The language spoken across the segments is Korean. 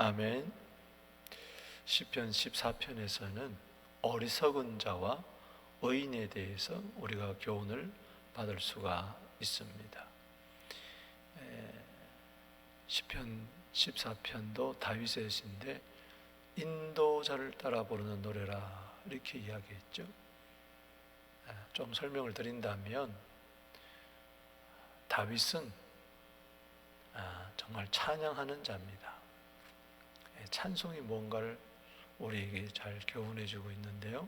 아멘. 시편 14편에서는 어리석은 자와 의인에 대해서 우리가 교훈을 받을 수가 있습니다. 시편 14편도 다윗의 시인데 인도자를 따라 부르는 노래라 이렇게 이야기했죠. 좀 설명을 드린다면 다윗은 정말 찬양하는 자입니다. 찬송이 뭔가를 우리에게 잘 교훈해 주고 있는데요.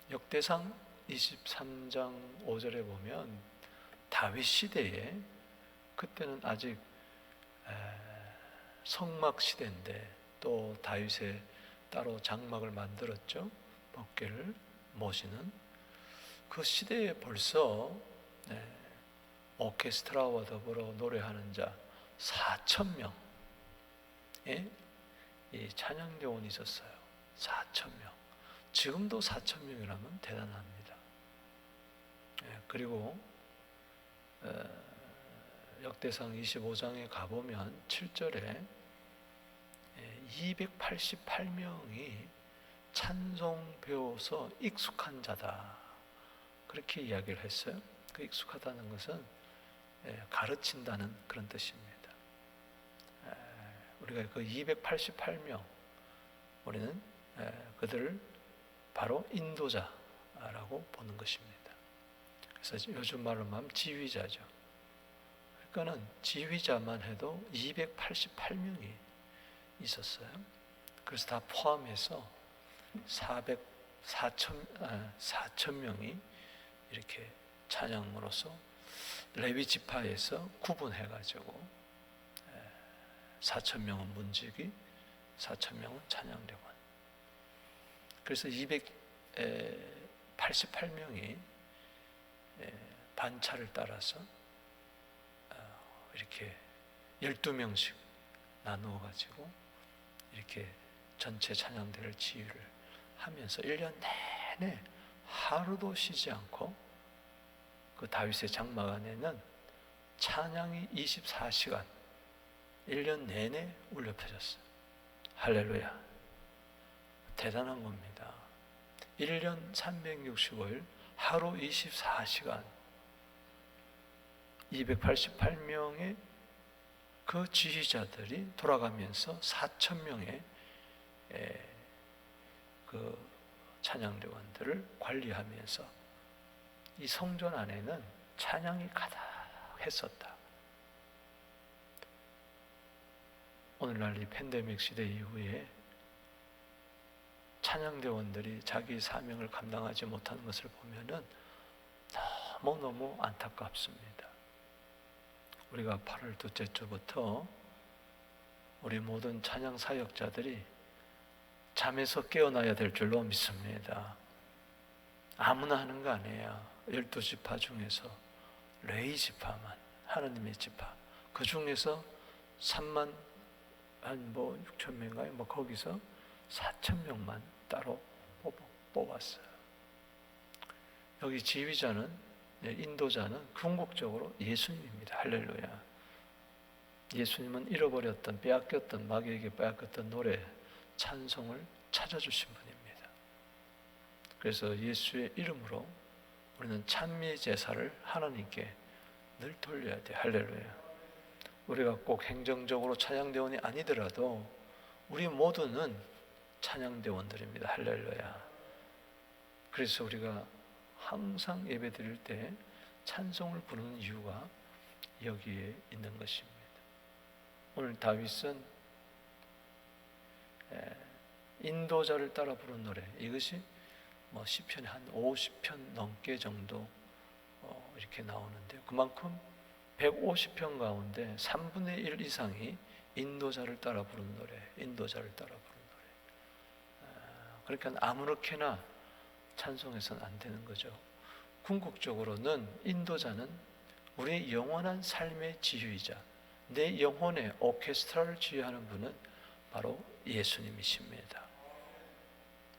역대상 23장 5절에 보면 다윗 시대에, 그때는 아직 성막 시대인데 또 다윗의 따로 장막을 만들었죠. 법궤를 모시는 그 시대에 벌써 오케스트라와 더불어 노래하는 자 4,000명의 이 찬양대원이 있었어요. 4,000명. 지금도 4,000명이라면 대단합니다. 그리고 역대상 25장에 가보면 7절에 288명이 찬송 배워서 익숙한 자다, 그렇게 이야기를 했어요. 그 익숙하다는 것은 가르친다는 그런 뜻입니다. 우리가 그 288명, 우리는 그들을 바로 인도자라고 보는 것입니다. 그래서 요즘 말로 하면 지휘자죠. 그러니까는 지휘자만 해도 288명이 있었어요. 그래서 다 포함해서 4,000명이 이렇게 찬양으로서 레위 지파에서 구분해가지고 4,000명은 문지기, 4,000명은 찬양대원. 그래서 288명이 반차를 따라서 이렇게 12명씩 나누어 가지고 이렇게 전체 찬양대를 지휘를 하면서 1년 내내 하루도 쉬지 않고 그 다윗의 장막 안에는 찬양이 24시간 1년 내내 울려 퍼졌어요. 할렐루야. 대단한 겁니다. 1년 365일 하루 24시간 288명의 그 지휘자들이 돌아가면서 4,000명의 그 찬양대원들을 관리하면서 이 성전 안에는 찬양이 가득했었다. 오늘날 이 팬데믹 시대 이후에 찬양대원들이 자기 사명을 감당하지 못하는 것을 보면은 너무너무 안타깝습니다. 우리가 8월 둘째 주부터 우리 모든 찬양 사역자들이 잠에서 깨어나야 될 줄로 믿습니다. 아무나 하는 거 아니에요. 12지파 중에서 레위 지파만, 하나님의 지파, 그 중에서 3만 한 6,000명인가요? 거기서 4,000명만 따로 뽑았어요. 여기 지휘자는, 인도자는 궁극적으로 예수님입니다. 할렐루야. 예수님은 잃어버렸던, 빼앗겼던, 마귀에게 빼앗겼던 노래, 찬송을 찾아주신 분입니다. 그래서 예수의 이름으로 우리는 찬미 제사를 하나님께 늘 돌려야 돼. 할렐루야. 우리가 꼭 행정적으로 찬양대원이 아니더라도 우리 모두는 찬양대원들입니다. 할렐루야. 그래서 우리가 항상 예배 드릴 때 찬송을 부르는 이유가 여기에 있는 것입니다. 오늘 다윗은 인도자를 따라 부른 노래, 이것이 시편에 한 50편 넘게 정도 이렇게 나오는데요. 그만큼 150편 가운데 3분의 1 이상이 인도자를 따라 부른 노래, 인도자를 따라 부른 노래. 그러니까 아무렇게나 찬송해서는 안 되는 거죠. 궁극적으로는 인도자는 우리의 영원한 삶의 지휘자, 내 영혼의 오케스트라를 지휘하는 분은 바로 예수님이십니다.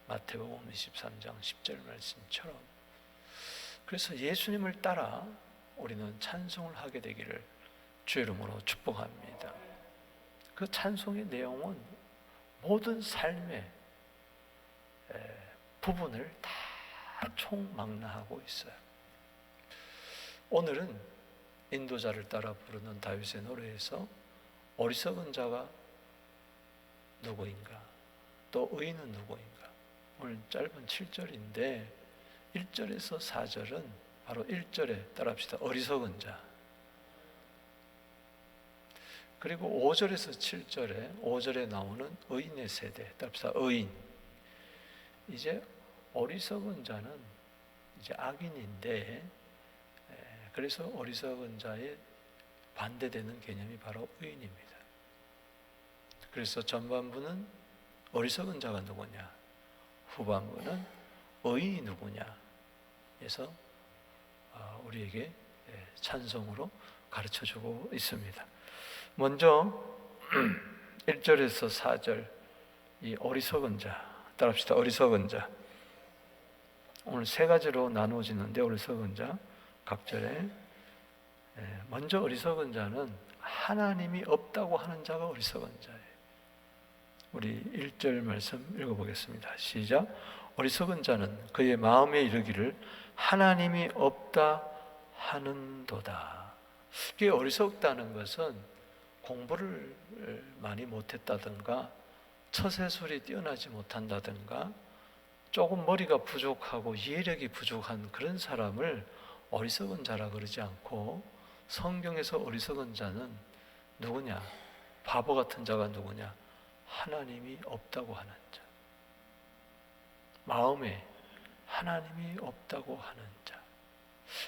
마태복음 23장 10절 말씀처럼. 그래서 예수님을 따라 우리는 찬송을 하게 되기를 주 이름으로 축복합니다. 그 찬송의 내용은 모든 삶의 부분을 다 총망라하고 있어요. 오늘은 인도자를 따라 부르는 다윗의 노래에서 어리석은 자가 누구인가, 또 의인은 누구인가, 오늘 짧은 7절인데 1절에서 4절은 바로 1절에 따라합시다. 어리석은 자. 그리고 5절에서 7절에 5절에 나오는 의인의 세대, 따라합시다. 의인. 이제 어리석은 자는 이제 악인인데, 그래서 어리석은 자의 반대되는 개념이 바로 의인입니다. 그래서 전반부는 어리석은 자가 누구냐, 후반부는 의인이 누구냐 해서 우리에게 찬송으로 가르쳐주고 있습니다. 먼저 1절에서 4절, 이 어리석은 자, 따라합시다. 어리석은 자. 오늘 세 가지로 나누어지는데, 어리석은 자 각절에 먼저 어리석은 자는 하나님이 없다고 하는 자가 어리석은 자예요. 우리 1절 말씀 읽어보겠습니다. 시작. 어리석은 자는 그의 마음에 이르기를 하나님이 없다 하는도다. 이게 어리석다는 것은 공부를 많이 못했다든가, 처세술이 뛰어나지 못한다든가, 조금 머리가 부족하고 이해력이 부족한 그런 사람을 어리석은 자라 그러지 않고, 성경에서 어리석은 자는 누구냐? 바보 같은 자가 누구냐? 하나님이 없다고 하는 자. 마음에 하나님이 없다고 하는 자.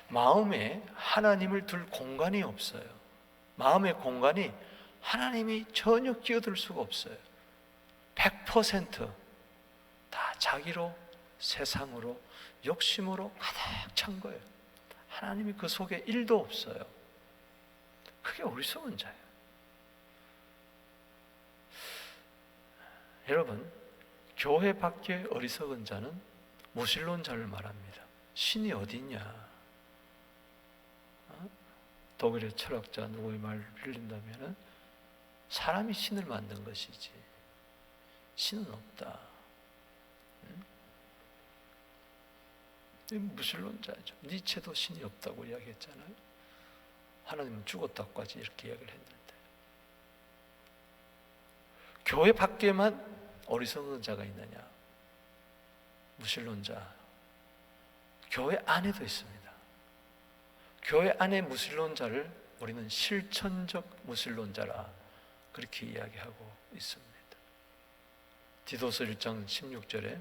마음에 하나님을 둘 공간이 없어요. 마음의 공간이 하나님이 전혀 끼어들 수가 없어요. 100% 다 자기로, 세상으로, 욕심으로 가득 찬 거예요. 하나님이 그 속에 1도 없어요. 그게 어리석은 자예요. 여러분, 교회 밖에 어리석은 자는 무신론자를 말합니다. 신이 어디 있냐? 독일의 철학자 누구의 말을 빌린다면 사람이 신을 만든 것이지 신은 없다. 무신론자죠. 니체도 신이 없다고 이야기했잖아요. 하나님은 죽었다고까지 이렇게 이야기를 했는데, 교회 밖에만 어리석은 자가 있느냐? 무신론자. 교회 안에도 있습니다. 교회 안에 무신론자를 우리는 실천적 무신론자라 그렇게 이야기하고 있습니다. 디도서 1장 16절에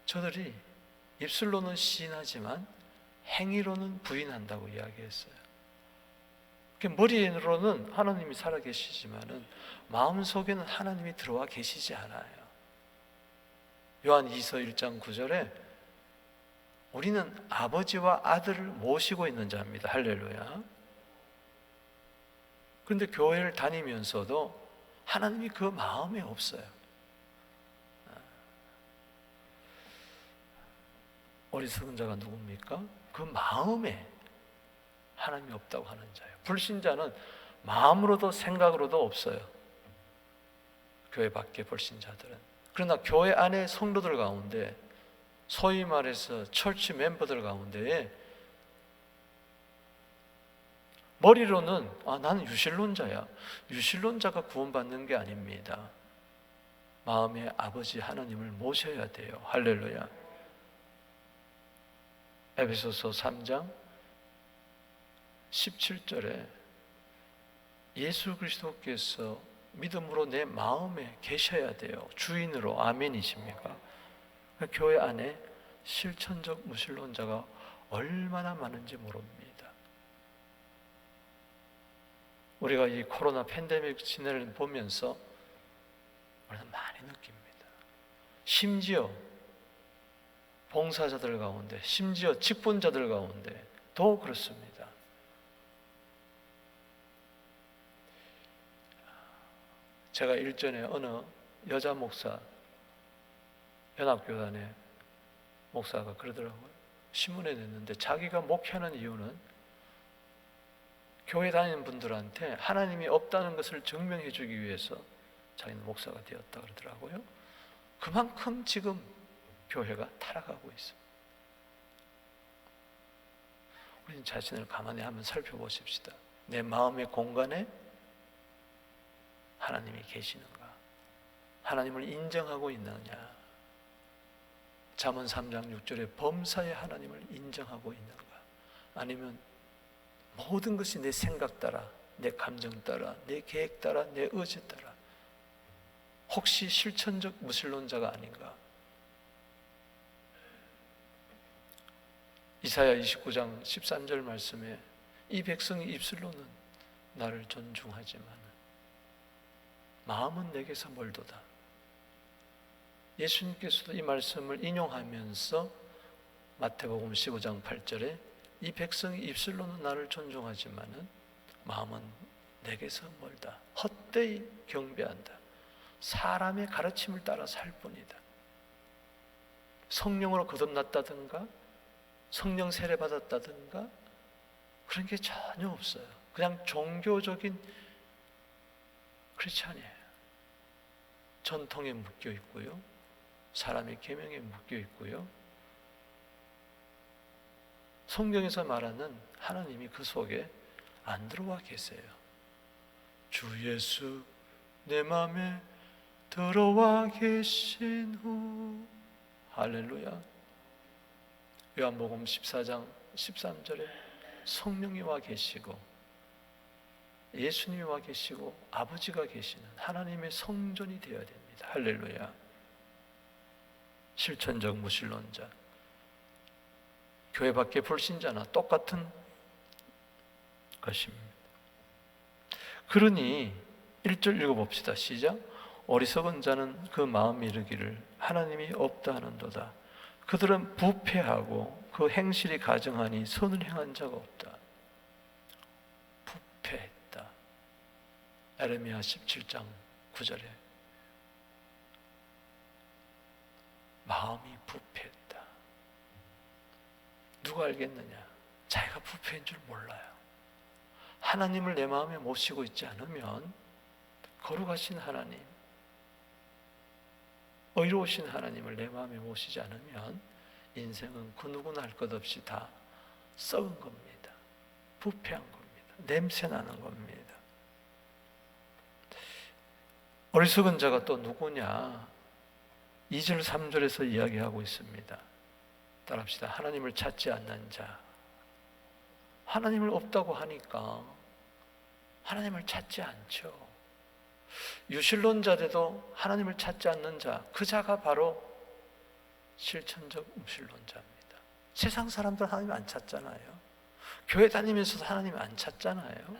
저들이 입술로는 시인하지만 행위로는 부인한다고 이야기했어요. 머리로는 하나님이 살아계시지만은 마음속에는 하나님이 들어와 계시지 않아요. 요한 2서 1장 9절에 우리는 아버지와 아들을 모시고 있는 자입니다. 할렐루야. 그런데 교회를 다니면서도 하나님이 그 마음에 없어요. 어리석은 자가 누굽니까? 그 마음에 하나님이 없다고 하는 자예요. 불신자는 마음으로도 생각으로도 없어요. 교회 밖에 불신자들은. 그러나 교회 안에 성도들 가운데, 소위 말해서 철치 멤버들 가운데에 머리로는 나는 유실론자야. 유실론자가 구원받는 게 아닙니다. 마음의 아버지 하나님을 모셔야 돼요. 할렐루야. 에베소서 3장 17절에 예수 그리스도께서 믿음으로 내 마음에 계셔야 돼요. 주인으로. 아멘이십니까? 교회 안에 실천적 무신론자가 얼마나 많은지 모릅니다. 우리가 이 코로나 팬데믹 시대를 보면서 우리는 많이 느낍니다. 심지어 봉사자들 가운데, 심지어 직분자들 가운데 더 그렇습니다. 제가 일전에 어느 여자 목사, 연합교단의 목사가 그러더라고요. 신문에 냈는데 자기가 목회하는 이유는 교회 다니는 분들한테 하나님이 없다는 것을 증명해 주기 위해서 자기는 목사가 되었다 그러더라고요. 그만큼 지금 교회가 타락하고 있습니다. 우리는 자신을 가만히 한번 살펴보십시다. 내 마음의 공간에 하나님이 계시는가? 하나님을 인정하고 있느냐? 잠언 3장 6절에 범사에 하나님을 인정하고 있는가? 아니면 모든 것이 내 생각 따라, 내 감정 따라, 내 계획 따라, 내 의지 따라, 혹시 실천적 무신론자가 아닌가? 이사야 29장 13절 말씀에 이 백성이 입술로는 나를 존중하지만 마음은 내게서 멀도다. 예수님께서도 이 말씀을 인용하면서 마태복음 15장 8절에 이 백성이 입술로는 나를 존중하지만 마음은 내게서 멀다. 헛되이 경배한다. 사람의 가르침을 따라 살 뿐이다. 성령으로 거듭났다든가 성령 세례 받았다든가 그런 게 전혀 없어요. 그냥 종교적인 크리스찬이에요. 전통에 묶여 있고요. 사람의 계명에 묶여 있고요. 성경에서 말하는 하나님이 그 속에 안 들어와 계세요. 주 예수 내 마음에 들어와 계신 후 할렐루야. 요한복음 14장 13절에 성령이 와 계시고 예수님이 와 계시고 아버지가 계시는 하나님의 성전이 되어야 됩니다. 할렐루야. 실천적 무신론자, 교회 밖에 불신자나 똑같은 것입니다. 그러니 1절 읽어봅시다. 시작. 어리석은 자는 그 마음이 이르기를 하나님이 없다 하는도다. 그들은 부패하고 그 행실이 가증하니 선을 행한 자가 없다. 부패했다. 에레미야 17장 9절에 마음이 부패했다. 누가 알겠느냐? 자기가 부패인 줄 몰라요. 하나님을 내 마음에 모시고 있지 않으면 거룩하신 하나님, 의로우신 하나님을 내 마음에 모시지 않으면 인생은 그 누구나 할 것 없이 다 썩은 겁니다. 부패한 겁니다. 냄새나는 겁니다. 어리석은 자가 또 누구냐? 2절 3절에서 이야기하고 있습니다. 따라합시다. 하나님을 찾지 않는 자. 하나님을 없다고 하니까 하나님을 찾지 않죠. 유실론자들도 하나님을 찾지 않는 자, 그 자가 바로 실천적 무신론자입니다. 세상 사람들 하나님 안 찾잖아요. 교회 다니면서도 하나님 안 찾잖아요.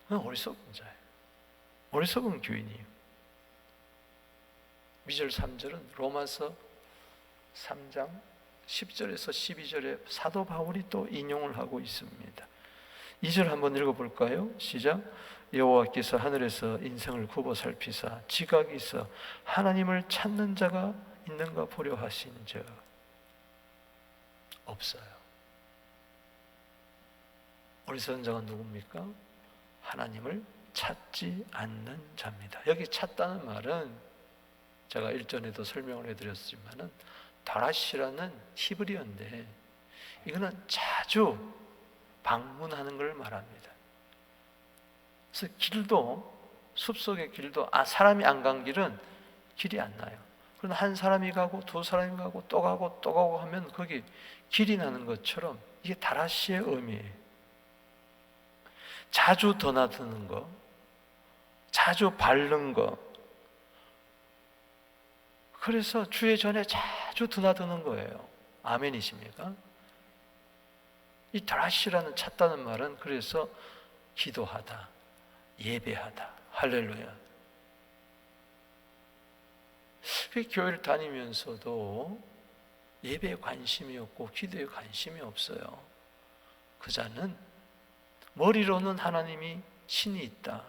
그건 어리석은 자예요. 어리석은 교인이에요. 2절 3절은 로마서 3장 10절에서 12절에 사도 바울이 또 인용을 하고 있습니다. 2절 한번 읽어볼까요? 시작. 여호와께서 하늘에서 인생을 굽어 살피사 지각이 있어 하나님을 찾는 자가 있는가 보려 하신즉 없어요. 어리석은 자가 누굽니까? 하나님을 찾지 않는 자입니다. 여기 찾다는 말은 제가 일전에도 설명을 해드렸지만은 다라시라는 히브리어인데 이거는 자주 방문하는 걸 말합니다. 그래서 길도 숲속의 길도 사람이 안 간 길은 길이 안 나요. 그런데 한 사람이 가고 두 사람이 가고 또 가고 또 가고 하면 거기 길이 나는 것처럼 이게 다라시의 의미예요. 자주 드나드는 거, 자주 밟는 거. 그래서 주의 전에 자주 드나드는 거예요. 아멘이십니까? 이 다라시라는 찾다는 말은 그래서 기도하다, 예배하다, 할렐루야. 교회를 다니면서도 예배에 관심이 없고 기도에 관심이 없어요. 그 자는 머리로는 하나님이 신이 있다.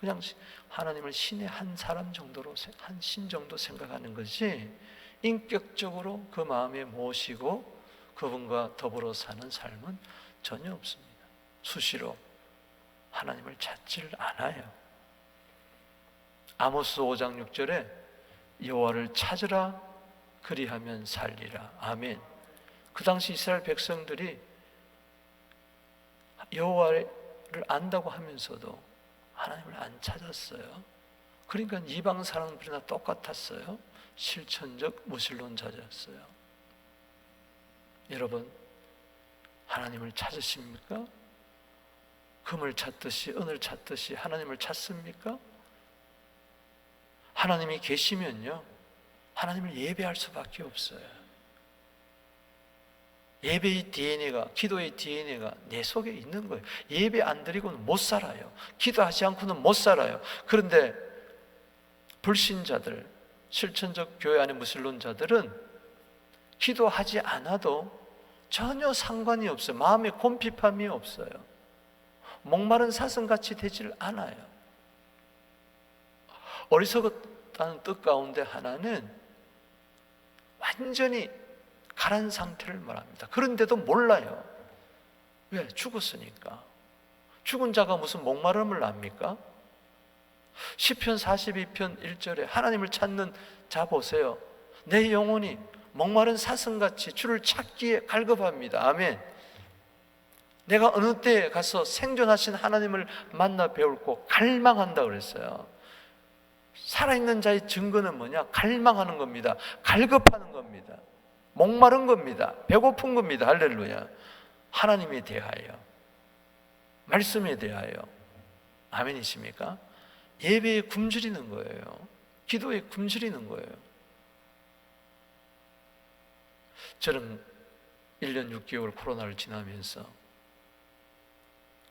그냥 하나님을 신의 한 사람 정도로, 한 신 정도 생각하는 것이 인격적으로 그 마음에 모시고 그분과 더불어 사는 삶은 전혀 없습니다. 수시로 하나님을 찾지를 않아요. 아모스 5장 6절에 여호와를 찾으라 그리하면 살리라. 아멘. 그 당시 이스라엘 백성들이 여호와를 안다고 하면서도 하나님을 안 찾았어요. 그러니까 이방 사람들이나 똑같았어요. 실천적 무신론자였어요. 여러분, 하나님을 찾으십니까? 금을 찾듯이, 은을 찾듯이 하나님을 찾습니까? 하나님이 계시면요, 하나님을 예배할 수밖에 없어요. 예배의 DNA가, 기도의 DNA가 내 속에 있는 거예요. 예배 안 드리고는 못 살아요. 기도하지 않고는 못 살아요. 그런데 불신자들, 실천적 교회 안의 무신론자들은 기도하지 않아도 전혀 상관이 없어요. 마음에 곰핍함이 없어요. 목마른 사슴같이 되질 않아요. 어리석었다는 뜻 가운데 하나는 완전히 가란 상태를 말합니다. 그런데도 몰라요. 왜? 죽었으니까. 죽은 자가 무슨 목마름을 압니까? 시편 42편 1절에 하나님을 찾는 자 보세요. 내 영혼이 목마른 사슴같이 주를 찾기에 갈급합니다. 아멘. 내가 어느 때에 가서 생존하신 하나님을 만나 배울고 갈망한다 그랬어요. 살아있는 자의 증거는 뭐냐? 갈망하는 겁니다. 갈급하는 겁니다. 목마른 겁니다. 배고픈 겁니다. 할렐루야. 하나님에 대하여, 말씀에 대하여. 아멘이십니까? 예배에 굶주리는 거예요. 기도에 굶주리는 거예요. 저는 1년 6개월 코로나를 지나면서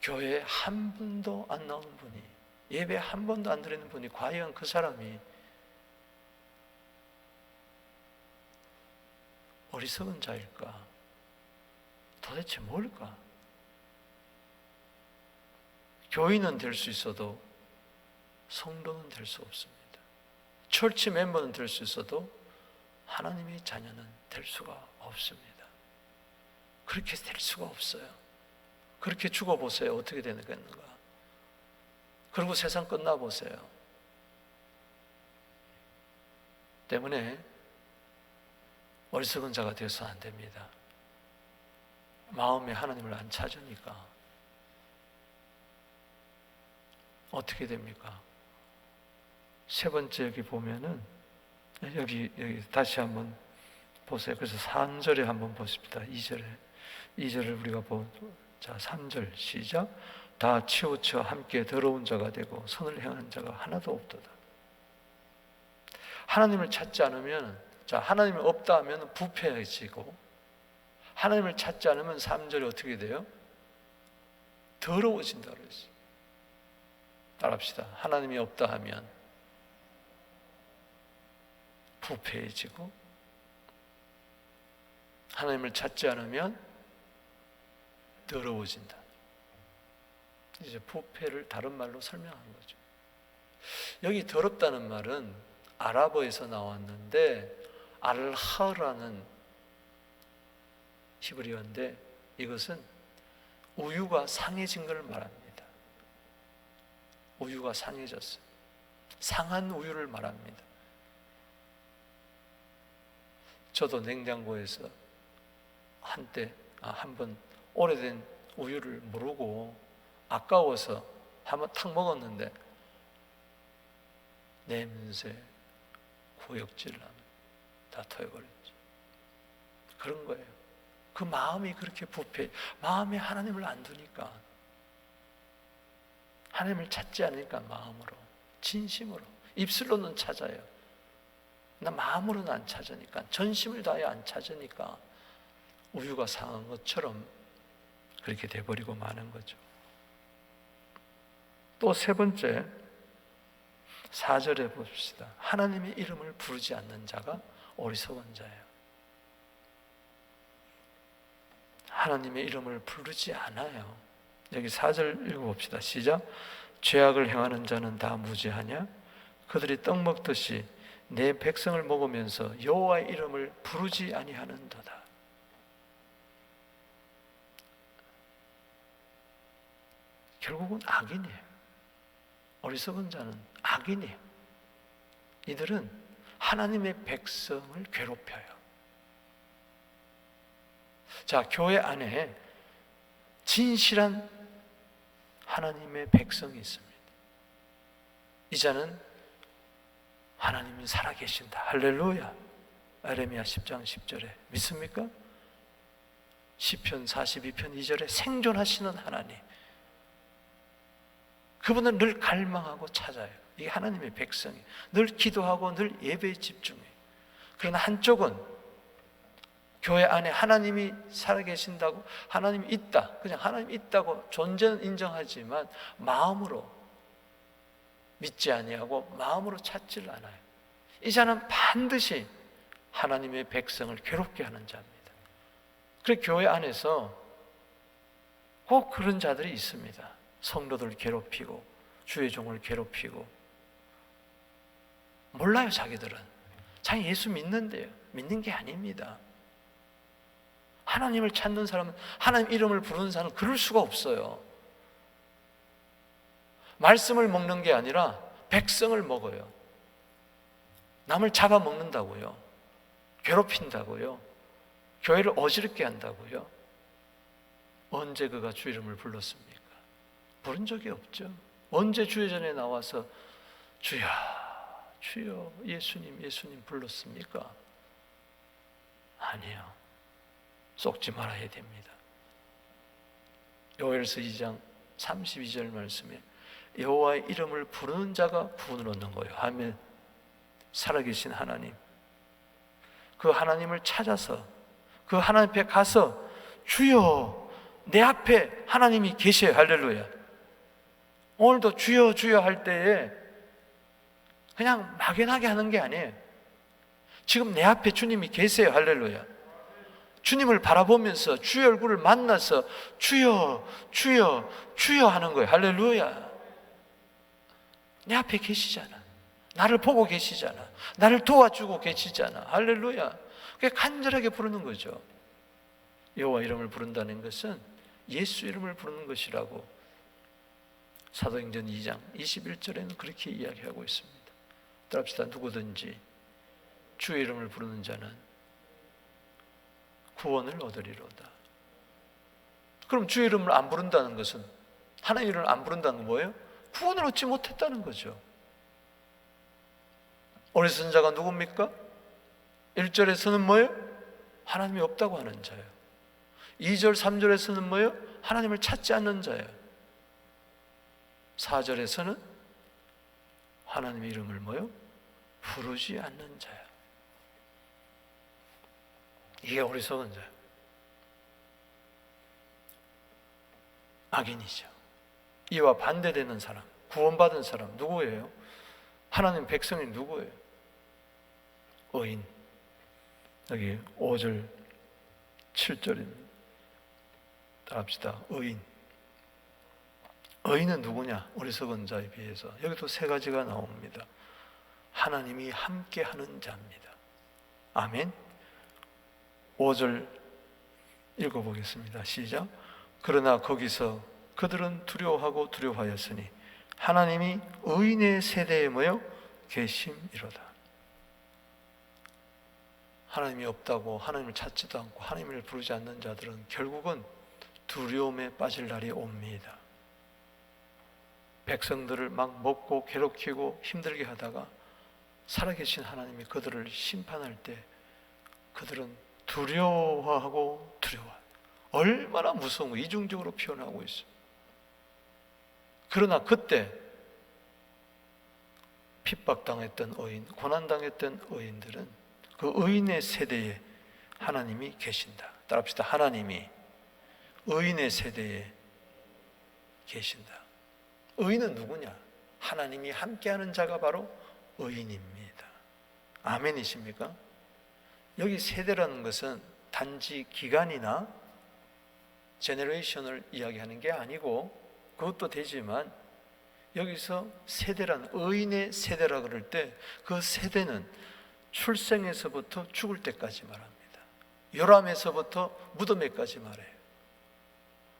교회에 한 분도 안 나오는 분이, 예배 한 번도 안 드리는 분이 과연 그 사람이 어리석은 자일까? 도대체 뭘까? 교인은 될 수 있어도 성도는 될 수 없습니다. 철치 멤버는 될 수 있어도 하나님의 자녀는 될 수가 없습니다. 그렇게 될 수가 없어요. 그렇게 죽어보세요. 어떻게 되는가? 그리고 세상 끝나보세요. 때문에 어리석은 자가 되어서는 안 됩니다. 마음에 하나님을 안 찾으니까 어떻게 됩니까? 세 번째 여기 보면은 여기 다시 한번 보세요. 그래서 3절에 한번 보십니다. 2절을 우리가 자, 3절 시작. 다 치우쳐 함께 더러운 자가 되고 선을 행하는 자가 하나도 없도다. 하나님을 찾지 않으면, 자, 하나님이 없다 하면 부패해지고, 하나님을 찾지 않으면 3절이 어떻게 돼요? 더러워진다 그랬어요. 따라합시다. 하나님이 없다 하면 부패해지고, 하나님을 찾지 않으면 더러워진다. 이제 부패를 다른 말로 설명한 거죠. 여기 더럽다는 말은 아랍어에서 나왔는데 알하라는 히브리어인데 이것은 우유가 상해진 걸 말합니다. 우유가 상해졌어요. 상한 우유를 말합니다. 저도 냉장고에서 한때 한번 오래된 우유를 모르고 아까워서 한번 탁 먹었는데 냄새, 구역질 나면 다 토해버렸죠. 그런 거예요. 그 마음이 그렇게 부패, 마음에 하나님을 안 두니까, 하나님을 찾지 않으니까 마음으로, 진심으로, 입술로는 찾아요. 나 마음으로는 안 찾으니까, 전심을 다해 안 찾으니까 우유가 상한 것처럼 그렇게 돼버리고 마는 거죠. 또 세 번째, 4절에 봅시다. 하나님의 이름을 부르지 않는 자가 어리석은 자예요. 하나님의 이름을 부르지 않아요. 여기 4절 읽어봅시다. 시작. 죄악을 행하는 자는 다 무죄하냐? 그들이 떡 먹듯이 내 백성을 먹으면서 여호와의 이름을 부르지 아니하는도다. 결국은 악인이에요. 어리석은 자는 악인이에요. 이들은 하나님의 백성을 괴롭혀요. 자, 교회 안에 진실한 하나님의 백성이 있습니다. 이 자는 하나님이 살아계신다. 할렐루야. 에레미야 10장 10절에 믿습니까? 시편 42편 2절에 생존하시는 하나님, 그분은 늘 갈망하고 찾아요. 이게 하나님의 백성이 늘 기도하고 늘 예배에 집중해요. 그러나 한쪽은 교회 안에 하나님이 살아계신다고, 하나님이 있다, 그냥 하나님이 있다고 존재는 인정하지만 마음으로 믿지 아니하고 마음으로 찾지를 않아요. 이 자는 반드시 하나님의 백성을 괴롭게 하는 자입니다. 그래서 교회 안에서 꼭 그런 자들이 있습니다. 성도들 괴롭히고 주의 종을 괴롭히고. 몰라요. 자기들은 자기 예수 믿는데요, 믿는 게 아닙니다. 하나님을 찾는 사람은, 하나님 이름을 부르는 사람은 그럴 수가 없어요. 말씀을 먹는 게 아니라 백성을 먹어요. 남을 잡아먹는다고요, 괴롭힌다고요, 교회를 어지럽게 한다고요. 언제 그가 주 이름을 불렀습니까? 부른 적이 없죠. 언제 주의 전에 나와서 주여 주여 예수님 예수님 불렀습니까? 아니요. 속지 말아야 됩니다. 요엘서 2장 32절 말씀에 여호와의 이름을 부르는 자가 구원을 얻는 거예요. 아멘. 살아계신 하나님, 그 하나님을 찾아서 그 하나님 앞에 가서 주여, 내 앞에 하나님이 계셔요. 할렐루야. 오늘도 주여 주여 할 때에 그냥 막연하게 하는 게 아니에요. 지금 내 앞에 주님이 계세요. 할렐루야. 주님을 바라보면서 주의 얼굴을 만나서 주여 주여 주여 하는 거예요. 할렐루야. 내 앞에 계시잖아. 나를 보고 계시잖아. 나를 도와주고 계시잖아. 할렐루야. 그게 간절하게 부르는 거죠. 여호와 이름을 부른다는 것은 예수 이름을 부르는 것이라고 사도행전 2장 21절에는 그렇게 이야기하고 있습니다. 따라합시다. 누구든지 주의 이름을 부르는 자는 구원을 얻으리로다. 그럼 주의 이름을 안 부른다는 것은, 하나님 이름을 안 부른다는 건 뭐예요? 구원을 얻지 못했다는 거죠. 오늘 쓴 자가 누굽니까? 1절에서는 뭐예요? 하나님이 없다고 하는 자예요. 2절 3절에서는 뭐예요? 하나님을 찾지 않는 자예요. 4절에서는 하나님의 이름을 뭐예요? 부르지 않는 자예요. 이게 어리석은 자예요. 악인이죠. 이와 반대되는 사람, 구원받은 사람 누구예요? 하나님 백성이 누구예요? 의인. 여기 5절 7절입니다. 따라합시다. 의인. 의인은 누구냐? 어리석은 자에 비해서. 여기도 세 가지가 나옵니다. 하나님이 함께하는 자입니다. 아멘. 5절 읽어보겠습니다. 시작. 그러나 거기서 그들은 두려워하고 두려워하였으니 하나님이 의인의 세대에 모여 계심이로다. 하나님이 없다고 하나님을 찾지도 않고 하나님을 부르지 않는 자들은 결국은 두려움에 빠질 날이 옵니다. 백성들을 막 먹고 괴롭히고 힘들게 하다가 살아계신 하나님이 그들을 심판할 때 그들은 두려워하고 두려워해요. 얼마나 무서운 거, 이중적으로 표현하고 있어요. 그러나 그때 핍박당했던 의인, 고난당했던 의인들은 그 의인의 세대에 하나님이 계신다. 따라합시다. 하나님이 의인의 세대에 계신다. 의인은 누구냐? 하나님이 함께하는 자가 바로 의인입니다. 아멘이십니까? 여기 세대라는 것은 단지 기간이나 제너레이션을 이야기하는 게 아니고, 그것도 되지만 여기서 세대란, 의인의 세대라 그럴 때 그 세대는 출생에서부터 죽을 때까지 말합니다. 요람에서부터 무덤에까지 말해요.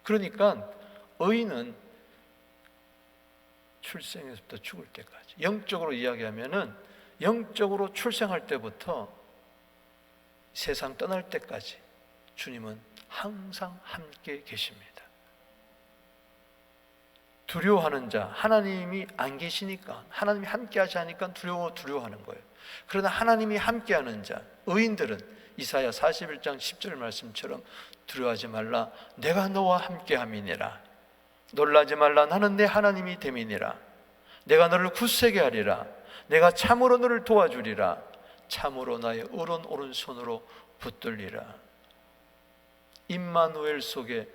그러니까 의인은 출생에서부터 죽을 때까지, 영적으로 이야기하면은 영적으로 출생할 때부터 세상 떠날 때까지 주님은 항상 함께 계십니다. 두려워하는 자, 하나님이 안 계시니까, 하나님이 함께 하지 않으니까 두려워하는 거예요. 그러나 하나님이 함께하는 자, 의인들은 이사야 41장 10절 말씀처럼 두려워하지 말라, 내가 너와 함께함이니라. 놀라지 말라, 나는 내 하나님이 됨이니라. 내가 너를 굳세게 하리라. 내가 참으로 너를 도와주리라. 참으로 나의 오른손으로 붙들리라. 임마누엘 속에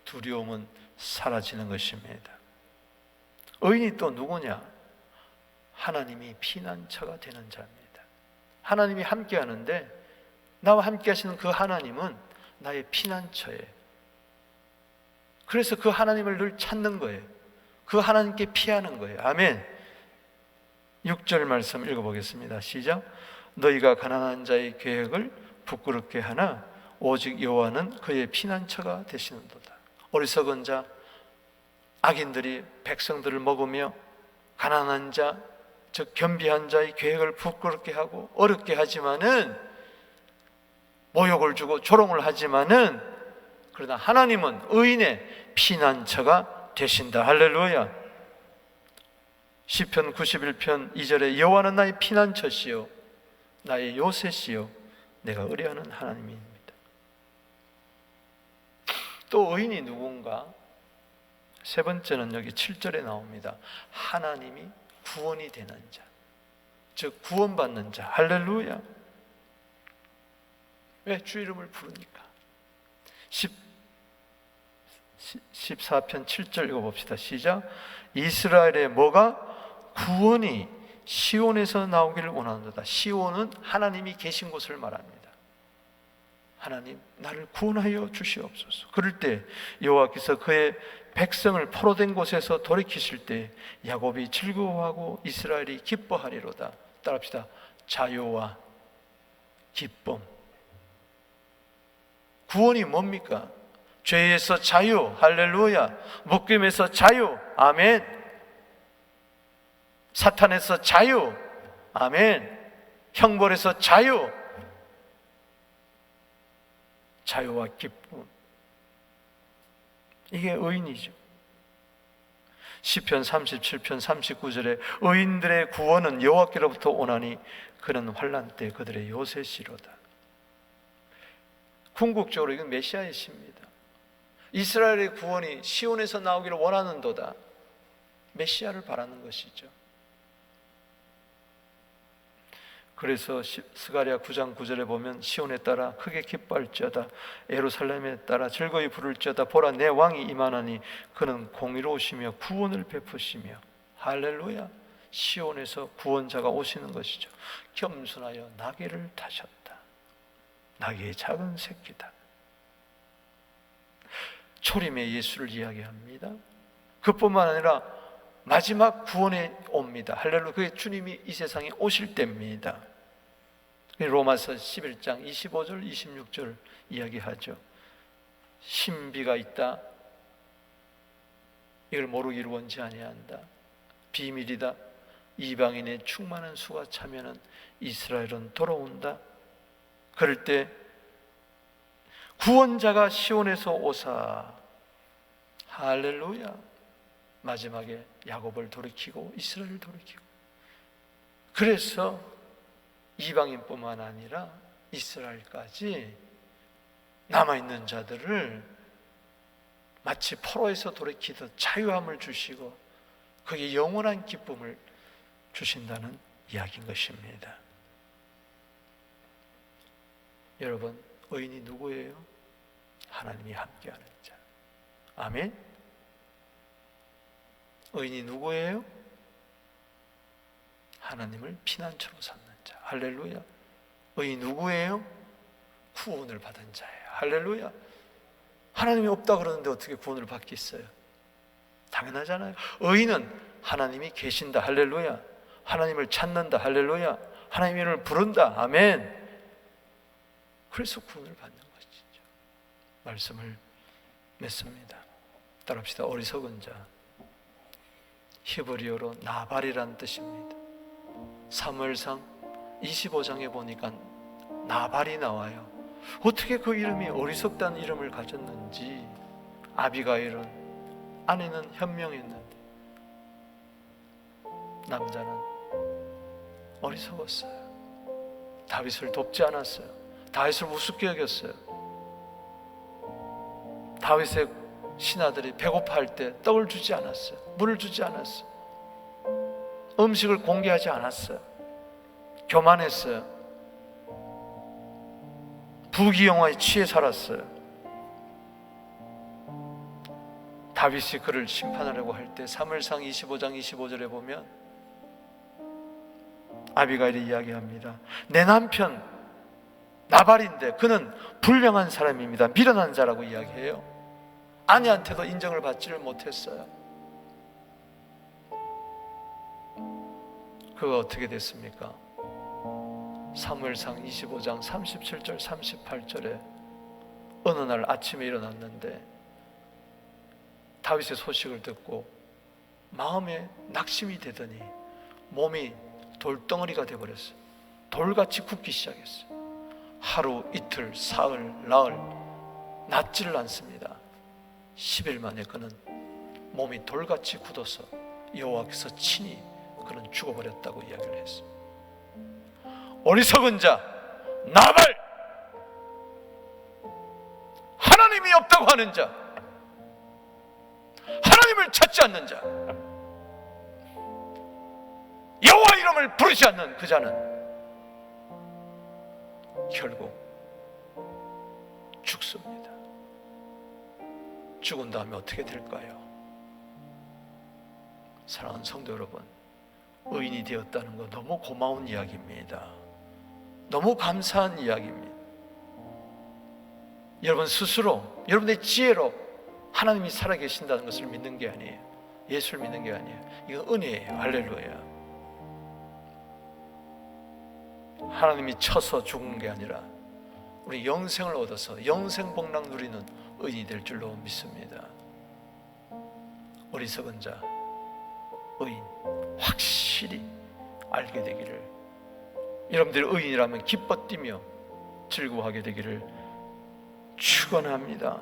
두려움은 사라지는 것입니다. 의인이 또 누구냐? 하나님이 피난처가 되는 자입니다. 하나님이 함께 하는데 나와 함께 하시는 그 하나님은 나의 피난처예요. 그래서 그 하나님을 늘 찾는 거예요. 그 하나님께 피하는 거예요. 아멘. 6절 말씀 읽어보겠습니다. 시작. 너희가 가난한 자의 계획을 부끄럽게 하나 오직 여호와는 그의 피난처가 되시는도다. 어리석은 자, 악인들이 백성들을 먹으며 가난한 자, 즉 겸비한 자의 계획을 부끄럽게 하고 어렵게 하지만은, 모욕을 주고 조롱을 하지만은, 그러나 하나님은 의인의 피난처가 되신다. 할렐루야. 시편 91편 2절에 여호와는 나의 피난처시요 나의 요새시요 내가 의뢰하는 하나님입니다. 또 의인이 누군가? 세 번째는 여기 7절에 나옵니다. 하나님이 구원이 되는 자, 즉 구원받는 자. 할렐루야. 왜 주 이름을 부르니까? 14편 7절 읽어봅시다. 시작. 이스라엘의 뭐가? 구원이 시온에서 나오기를 원하는도다. 시온은 하나님이 계신 곳을 말합니다. 하나님, 나를 구원하여 주시옵소서. 그럴 때 여호와께서 그의 백성을 포로된 곳에서 돌이키실 때 야곱이 즐거워하고 이스라엘이 기뻐하리로다. 따라합시다. 자유와 기쁨. 구원이 뭡니까? 죄에서 자유. 할렐루야. 묶임에서 자유. 아멘. 사탄에서 자유. 아멘. 형벌에서 자유. 자유와 기쁨. 이게 의인이죠. 시편 37편 39절에 의인들의 구원은 여호와께로부터 오나니 그는 환난 때 그들의 요새시로다. 궁극적으로 이건 메시아의 시입니다. 이스라엘의 구원이 시온에서 나오기를 원하는도다. 메시아를 바라는 것이죠. 그래서 스가랴 9장 9절에 보면 시온에 따라 크게 기뻐할지어다 예루살렘에 따라 즐거이 부를지어다 보라 내 왕이 임하나니 그는 공의로우시며 구원을 베푸시며. 할렐루야. 시온에서 구원자가 오시는 것이죠. 겸손하여 나귀를 타셨다. 나귀의 작은 새끼다. 초림의 예수를 이야기합니다. 그뿐만 아니라 마지막 구원에 옵니다. 할렐루야. 그게 주님이 이 세상에 오실 때입니다. 로마서 11장 25절 26절 이야기하죠. 신비가 있다. 이걸 모르기를 원치 아니한다. 비밀이다. 이방인의 충만한 수가 차면은 이스라엘은 돌아온다. 그럴 때 구원자가 시온에서 오사. 할렐루야. 마지막에 야곱을 돌이키고 이스라엘을 돌이키고. 그래서 이방인뿐만 아니라 이스라엘까지 남아있는 자들을 마치 포로에서 돌이키듯 자유함을 주시고 그게 영원한 기쁨을 주신다는 이야기인 것입니다. 여러분, 의인이 누구예요? 하나님이 함께하는 자. 아멘. 의인이 누구예요? 하나님을 피난처로 삼는 자. 할렐루야. 의인 누구예요? 구원을 받은 자예요. 할렐루야. 하나님이 없다 그러는데 어떻게 구원을 받겠어요? 당연하잖아요. 의인은 하나님이 계신다. 할렐루야. 하나님을 찾는다. 할렐루야. 하나님의 이름을 부른다. 아멘. 그래서 구원을 받는 것이죠. 말씀을 맺습니다. 따라합시다. 어리석은 자. 히브리어로 나발이란 뜻입니다. 사무엘상 25장에 보니까 나발이 나와요. 어떻게 그 이름이 어리석다는 이름을 가졌는지. 아비가일은 아내는 현명했는데 남자는 어리석었어요. 다윗을 돕지 않았어요. 다윗을 우습게 여겼어요. 다윗의 신하들이 배고파할 때 떡을 주지 않았어요. 물을 주지 않았어요. 음식을 공개하지 않았어요. 교만했어요. 부귀영화에 취해 살았어요. 다윗이 그를 심판하려고 할 때 사무엘상 25장 25절에 보면 아비가일이 이야기합니다. 내 남편 나발인데 그는 불량한 사람입니다. 미련한 자라고 이야기해요. 아내한테도 인정을 받지를 못했어요. 그거 어떻게 됐습니까? 사무엘상 25장 37절 38절에 어느 날 아침에 일어났는데 다윗의 소식을 듣고 마음에 낙심이 되더니 몸이 돌덩어리가 되어버렸어요. 돌같이 굳기 시작했어요. 하루, 이틀, 사흘, 나흘 낫지를 않습니다. 10일 만에 그는 몸이 돌같이 굳어서 여호와께서 친히 그는 죽어버렸다고 이야기를 했어요. 어리석은 자 나발, 하나님이 없다고 하는 자, 하나님을 찾지 않는 자, 여호와 이름을 부르지 않는 그 자는 결국 죽습니다. 죽은 다음에 어떻게 될까요? 사랑하는 성도 여러분, 의인이 되었다는 거 너무 고마운 이야기입니다. 너무 감사한 이야기입니다. 여러분 스스로 여러분의 지혜로 하나님이 살아계신다는 것을 믿는 게 아니에요. 예수를 믿는 게 아니에요. 이건 은혜예요. 할렐루야. 하나님이 쳐서 죽은 게 아니라 우리 영생을 얻어서 영생 복락 누리는 의인이 될 줄로 믿습니다. 어리석은 자, 의인 확실히 알게 되기를, 여러분들이 의인이라면 기뻐 뛰며 즐거워하게 되기를 축원합니다.